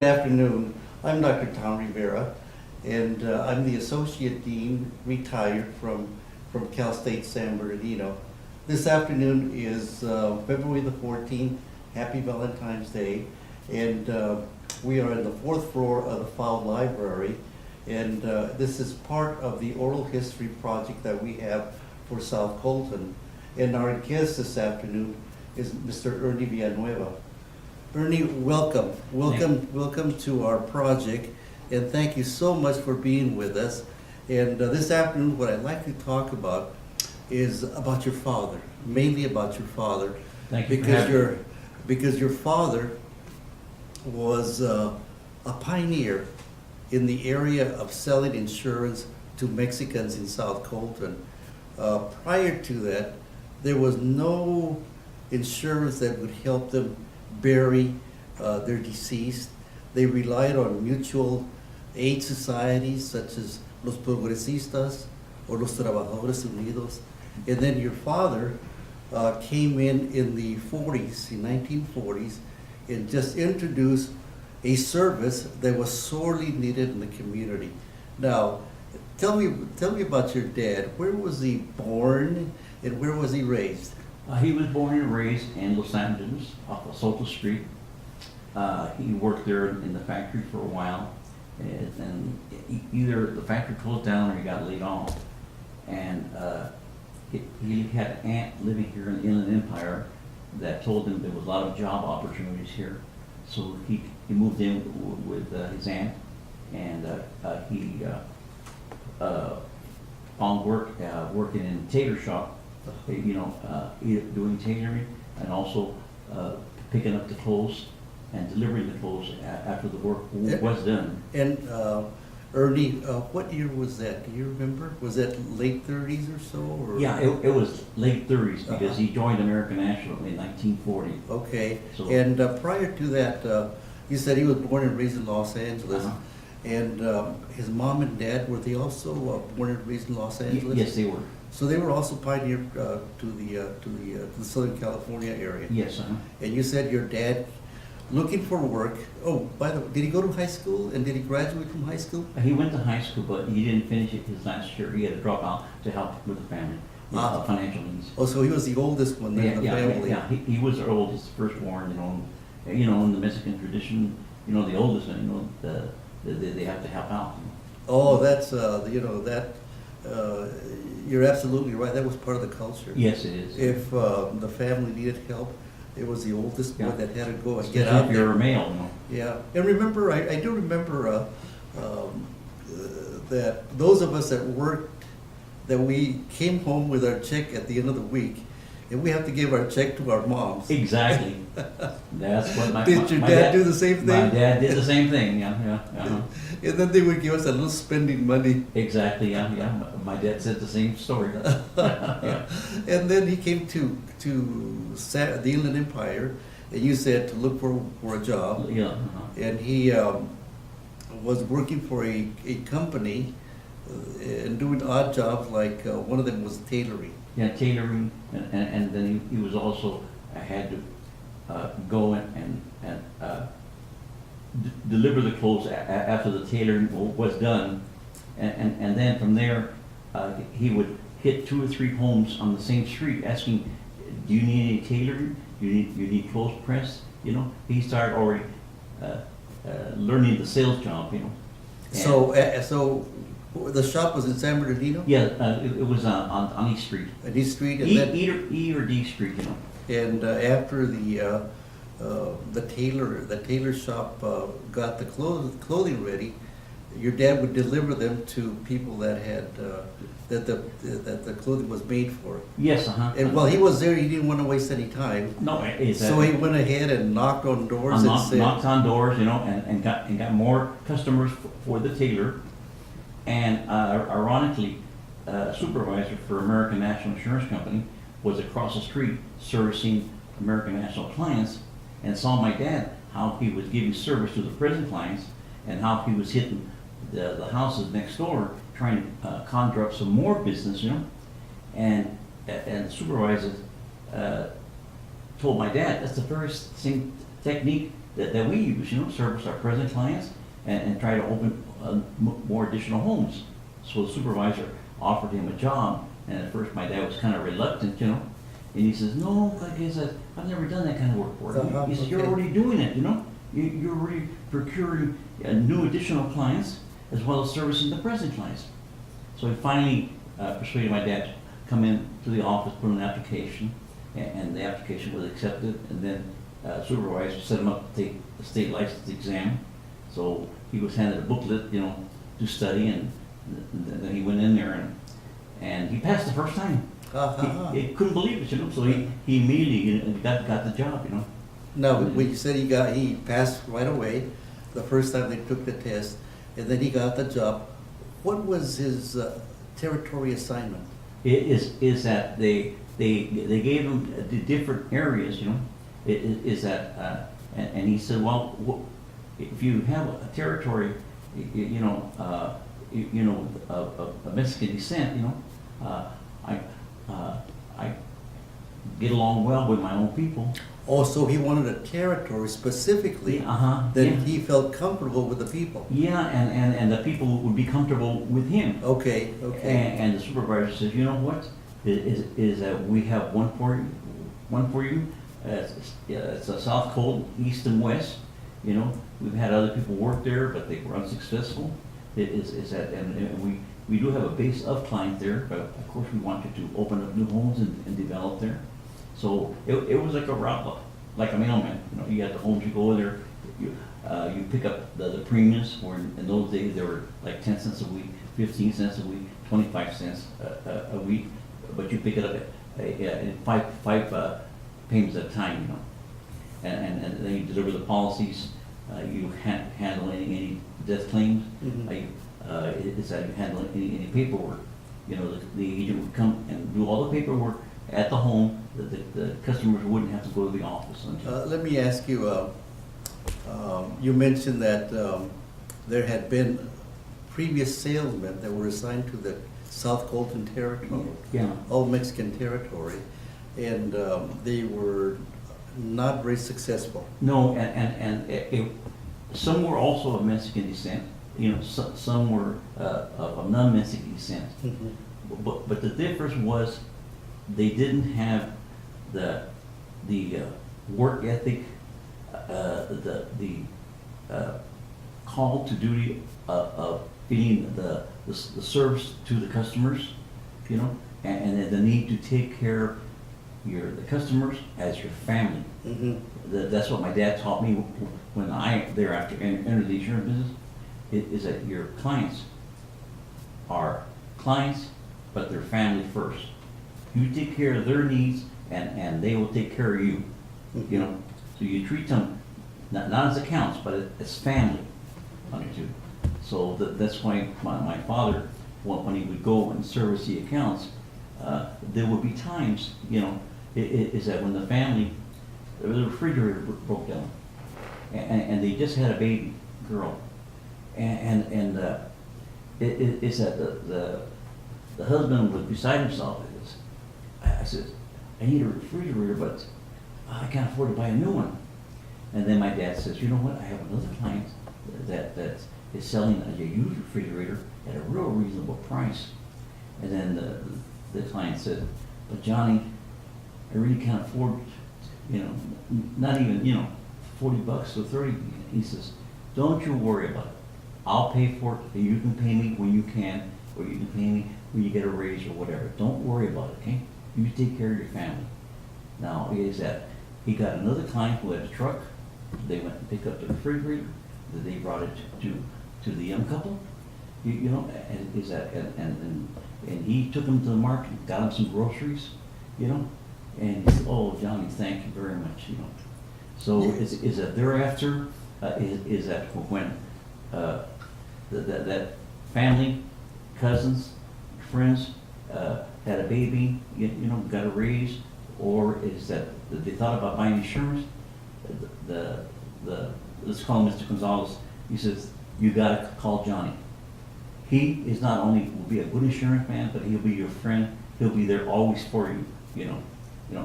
Good afternoon. I'm Dr. Tom Rivera, and I'm the Associate Dean, retired from Cal State San Bernardino. This afternoon is February the 14th. Happy Valentine's Day. And we are on the fourth floor of the Fowle Library. And this is part of the oral history project that we have for South Colton. And our guest this afternoon is Mr. Ernie Villanueva. Ernie, welcome. Welcome to our project, and thank you so much for being with us. And this afternoon, what I'd like to talk about is about your father, mainly about your father. Thank you because your father was a pioneer in the area of selling insurance to Mexicans in South Colton. Prior to that, there was no insurance that would help them bury their deceased. They relied on mutual aid societies such as Los Progresistas or Los Trabajadores Unidos. And then your father came in the 40s, in 1940s, and just introduced a service that was sorely needed in the community. Now, tell me about your dad. Where was he born and where was he raised? He was born and raised in Los Angeles, off of Soto Street. He worked there in the factory for a while, and either the factory closed down or he got laid off. And he had an aunt living here in the Inland Empire that told him there was a lot of job opportunities here. So he moved in with his aunt, and he found work working in a tailor shop. Doing tailoring and also picking up the clothes and delivering the clothes after the work was done. And Ernie, what year was that? Do you remember? Was that late 30s or so? Or? Yeah, it was late 30s because he joined American National in 1940. Okay. So, and prior to that, you said he was born and raised in Los Angeles. And his mom and dad, were they also born and raised in Los Angeles? Yes, they were. So they were also pioneered to the Southern California area. Yes. And you said your dad, looking for work. Oh, by the way, did he go to high school and did he graduate from high school? He went to high school, but he didn't finish it his last year. He had to drop out to help with the family, financial needs. Oh, so he was the oldest one in the family. Yeah, he was the oldest, firstborn. In the Mexican tradition, the oldest one, they have to help out. Oh, that's you're absolutely right. That was part of the culture. Yes, it is. If the family needed help, it was the oldest one that had to go and get out out there. If you're a male, Yeah, and remember, I do remember that those of us that worked, that we came home with our check at the end of the week, and we have to give our check to our moms. Exactly. That's what Did your dad do the same thing? My dad did the same thing. Yeah. And then they would give us a little spending money. Exactly. Yeah. My dad said the same story. Yeah. And then he came to the Inland Empire, and you said to look for a job. Yeah. And he was working for a company and doing odd jobs, like one of them was tailoring. Yeah, tailoring, and then he was also had to go and deliver the clothes after the tailoring was done, and then from there he would hit 2 or 3 homes on the same street asking, "Do you need any tailoring? You need clothes pressed?" He started already learning the sales job. So the shop was in San Bernardino? Yeah, it was on East Street. At East Street? And then, E or D Street, And after the tailor shop got the clothing ready, your dad would deliver them to people that had that the clothing was made for. Yes, And while he was there, he didn't want to waste any time. No, so he went ahead and knocked on doors knocked on doors, and got more customers for the tailor. And ironically, supervisor for American National Insurance Company was across the street servicing American National clients, and saw my dad, how he was giving service to the present clients and how he was hitting the houses next door trying to conjure up some more business, and the supervisor told my dad, that's the very same technique that we use, service our present clients and try to open more additional homes. So the supervisor offered him a job, and at first my dad was kind of reluctant, and he says, no, he says, I've never done that kind of work for you. He says, you're Okay. already doing it, You're already procuring new additional clients as well as servicing the present clients. So he finally persuaded my dad to come in to the office, put in an application, and the application was accepted, and then supervisor set him up to take the state license exam. So he was handed a booklet, to study, and then he went in there and he passed the first time. He couldn't believe it, so he immediately got the job, No, when you said he passed right away, the first time they took the test, and then he got the job. What was his territory assignment? It is that they gave him the different areas, is that, and he said, well, if you have a territory, of Mexican descent, I get along well with my own people. Also, he wanted a territory specifically that Yeah. he felt comfortable with the people. Yeah, and the people would be comfortable with him. Okay, okay. And the supervisor says, you know what, is that we have one for you. It's a South Colton, east and west. We've had other people work there, but they were unsuccessful. Is that, and we do have a base of clients there, but of course we want you to open up new homes and develop there. So it was like a route, like a mailman. You got the homes, you go there, you pick up the premiums, where in those days they were like 10 cents a week, 15 cents a week, 25 cents a week, but you pick it up in five payments at a time, and then you deliver the policies, you handle any death claims, is that you handle any paperwork. The agent would come and do all the paperwork at the home. The customers wouldn't have to go to the office. Let me ask you, you mentioned that there had been previous salesmen that were assigned to the South Colton territory, Yeah. all Mexican territory, and they were not very successful. No, some were also of Mexican descent. Some were of non-Mexican descent. But the difference was they didn't have the work ethic, the call to duty of feeding the service to the customers, and the need to take care of the customers as your family. That's what my dad taught me when I thereafter entered the insurance business, is that your clients are clients, but they're family first. You take care of their needs, and they will take care of you. So you treat them not as accounts, but as family understood. So that's why my father, when he would go and service the accounts, there would be times, is that when the family, the refrigerator broke down, and they just had a baby girl, and it's that the husband was beside himself. I said, I need a refrigerator, but I can't afford to buy a new one. And then my dad says, you know what, I have another client that is selling a used refrigerator at a real reasonable price. And then the client said, but Johnny, I really can't afford, not even, 40 bucks or 30. He says, don't you worry about it. I'll pay for it, and you can pay me when you can, or you can pay me when you get a raise or whatever. Don't worry about it, okay? You take care of your family. Now, is that he got another client who had a truck. They went and picked up the refrigerator. They brought it to the young couple. And is that and he took them to the market, got them some groceries, and he said, oh, Johnny, thank you very much, So is that thereafter is that when that family, cousins, friends had a baby, got a raise, or is that they thought about buying insurance? Let's call him Mr. Gonzalez. He says, you gotta call Johnny. He is not only will be a good insurance man, but he'll be your friend. He'll be there always for you,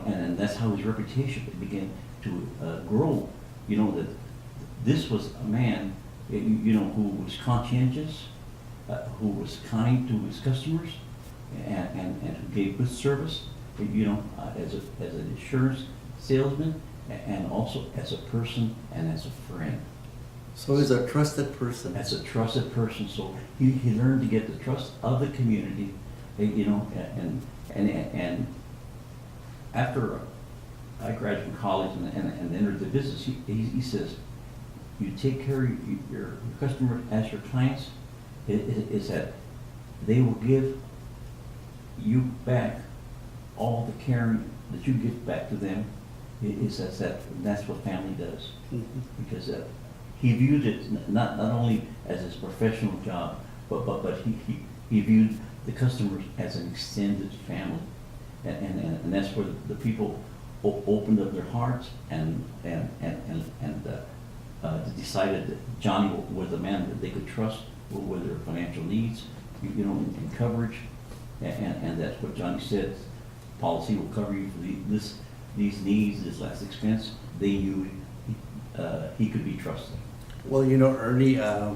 and that's how his reputation began to grow you know, that this was a man, you know, who was conscientious, who was kind to his customers, and who gave good service, you know, as an insurance salesman, and also as a person and as a friend. So he's a trusted person. As a trusted person, so he learned to get the trust of the community, you know, and after I graduated from college and entered the business, he says, you take care of your customers as your clients, is that they will give you back all the caring that you give back to them. That's what family does. Mhm. Because he viewed it not only as his professional job, but he viewed the customers as an extended family. And that's where the people opened up their hearts and decided that Johnny was the man that they could trust with their financial needs, you know, in coverage. And that's what Johnny said, policy will cover you for these needs, this last expense. They knew he could be trusted. Well, you know, Ernie, I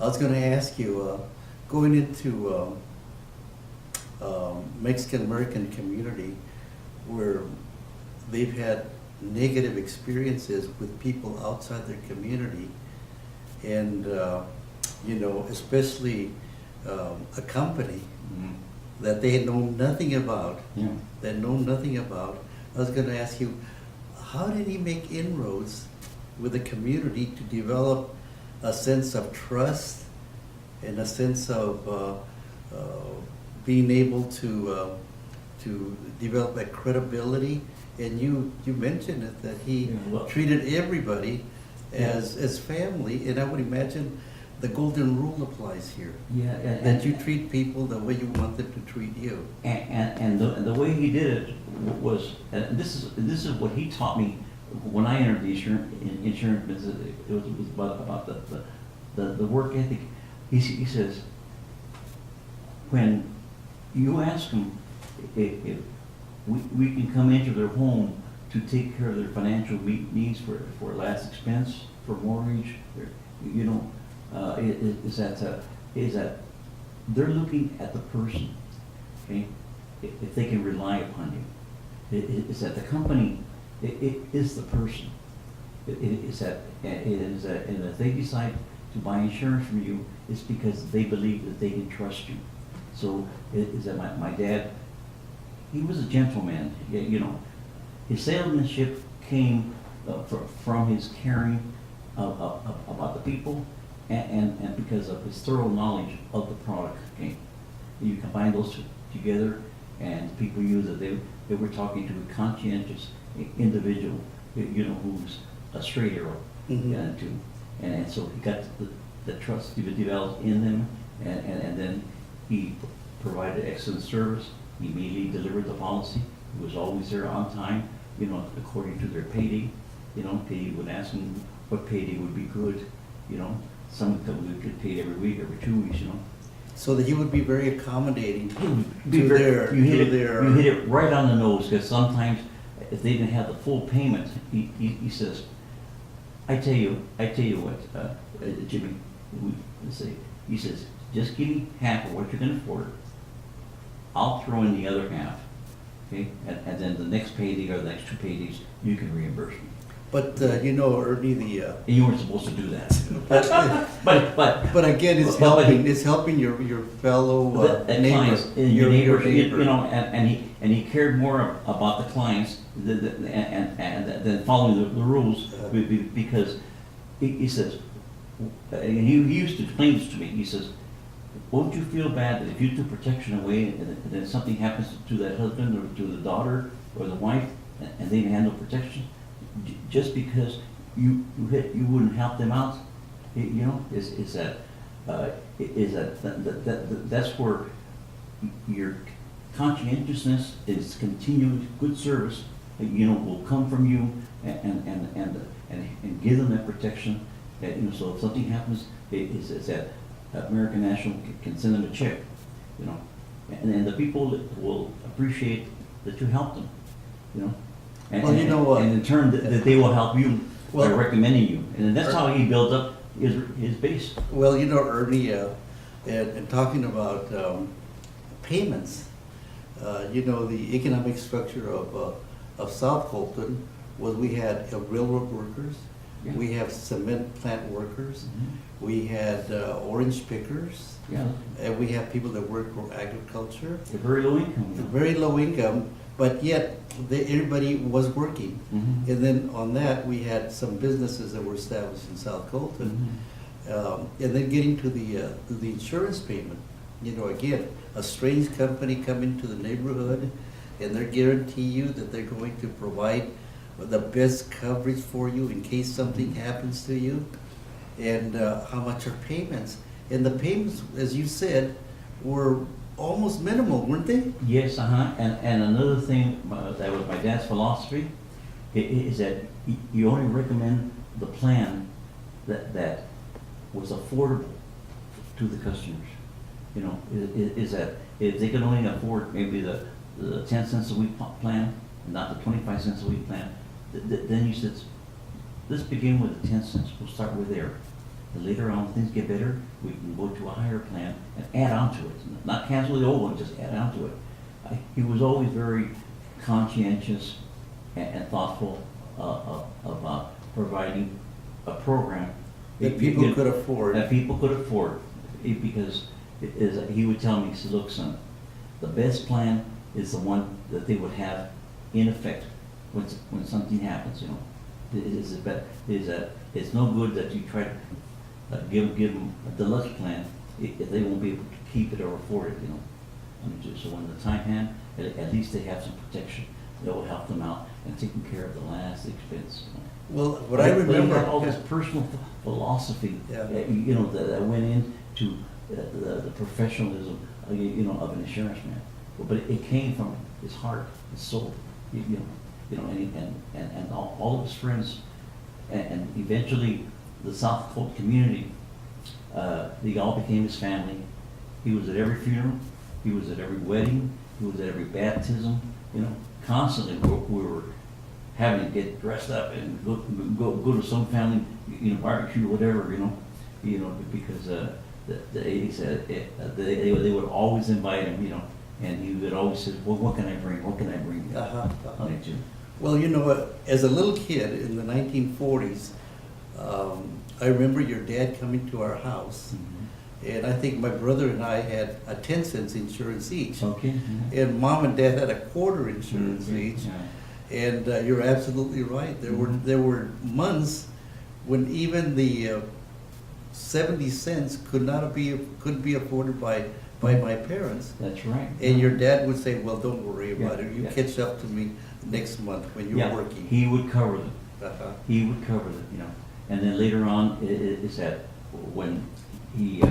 was going to ask you, going into Mexican-American community where they've had negative experiences with people outside their community, and, you know, especially a company Mhm. that they know nothing about, Yeah. I was going to ask you, how did he make inroads with the community to develop a sense of trust and a sense of being able to develop that credibility? And you mentioned it, that he Yeah, well- treated everybody Yeah. as family, and I would imagine the golden rule applies here. Yeah, That you treat people the way you want them to treat you. And the way he did it was, and this is what he taught me when I entered the insurance business. It was about the work ethic. He says, when you ask them if we can come into their home to take care of their financial needs for last expense, for mortgage, you know, is that they're looking at the person, okay? If they can rely upon you, is that the company, it is the person. And if they decide to buy insurance from you, it's because they believe that they can trust you. So is that my dad, he was a gentleman, you know. His salesmanship came from his caring about the people, and because of his thorough knowledge of the product. Okay, you combine those two together, and people knew that they were talking to a conscientious individual, you know, who's a straight arrow. Mhm. And so he got the trust to be developed in them, and then he provided excellent service. He immediately delivered the policy. He was always there on time, you know, according to their payday. You know, they would ask him what payday would be good, you know. Some companies would get paid every week, every 2 weeks, you know. So that he would be very accommodating Be to very- their, you hit to it, their. you hit it right on the nose, because sometimes if they didn't have the full payment, he says, I tell you what, Jimmy, let's say, he says, just give me half of what you can afford. I'll throw in the other half, okay? And then the next payday or the next 2 paydays, you can reimburse me. But, you know, Ernie, And you weren't supposed to do that. but, But again, it's but he- helping your fellow the neighbor. clients, your neighbors, you know, and he cared more about the clients than following the rules, because he says, and he used to explain this to me, he says, won't you feel bad that if you took protection away and then something happens to that husband or to the daughter or the wife and they didn't have no protection, just because you wouldn't help them out, you know, that's where your conscientiousness is continued good service, you know, will come from you and give them that protection. You know, so if something happens, it's that American National can send them a check, you know, and the people will appreciate that you helped them, you know. Well, you know what? And in turn, that they will help you by Well- recommending you. And that's how he built up his base. Well, you know, Ernie, and talking about payments, you know, the economic structure of South Colton was we had railroad workers, Yeah. we have cement plant workers, Mhm. we had orange pickers, Yeah, and we have people that work for agriculture. they're very low income. you know. Very low income, but yet everybody was working. Mhm. And then on that, we had some businesses that were established in South Colton. Mhm. And then getting to the insurance payment, you know, again, a strange company come into the neighborhood and they guarantee you that they're going to provide the best coverage for you in case something happens to you. And how much are payments? And the payments, as you said, were almost minimal, weren't they? Yes, and another thing, that was my dad's philosophy, is that you only recommend the plan that was affordable to the customers. You know, is that if they can only afford maybe the 10 cents a week plan, not the 25 cents a week plan, then you said, let's begin with the 10 cents, we'll start with there. And later on, when things get better, we can go to a higher plan and add on to it, not cancel the old one, just add on to it. He was always very conscientious and thoughtful of providing a program That people could afford. That people could afford, because he would tell me, he said, look, son, the best plan is the one that they would have in effect when something happens, you know. It's no good that you try to give them a deluxe plan if they won't be able to keep it or afford it, you know. So when the time hand, at least they have some protection that will help them out and taking care of the last expense, you know. Well, what I But he remember. had all this personal philosophy, Yeah. you know, that went into the professionalism, you know, of an insurance man. But it came from his heart, his soul, you know, and all of his friends, and eventually the South Colton community, they all became his family. He was at every funeral, he was at every wedding, he was at every baptism, you know, constantly we were having to get dressed up and go to some family, you know, barbecue or whatever, you know, because he said they would always invite him, you know, and he would always say, well, what can I bring? What can I bring? Like, Well, you know what, as a little kid in the 1940s, I remember your dad coming to our house, and I think my brother and I had a 10 cents insurance each. Okay. And mom and dad had a quarter insurance Mhm. each. Yeah. And you're absolutely right. Mhm. There were months when even the 70 cents couldn't be afforded by my parents. That's right. And your dad would say, well, don't worry about Yeah, it. You yeah. catch up to me next month when you're Yeah, working. he would cover them. Uh-huh. He would cover them, you know. And then later on, is that when he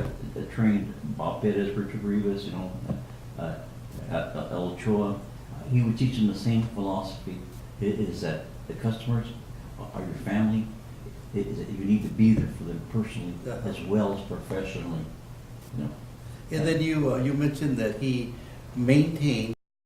trained Bob Pettis, Richard Rivas, you know, El Ochoa, he would teach them the same philosophy. Is that the customers are your family. Is that you need to be there for them personally Uh-huh. as well as professionally, you know. And then you mentioned that he maintained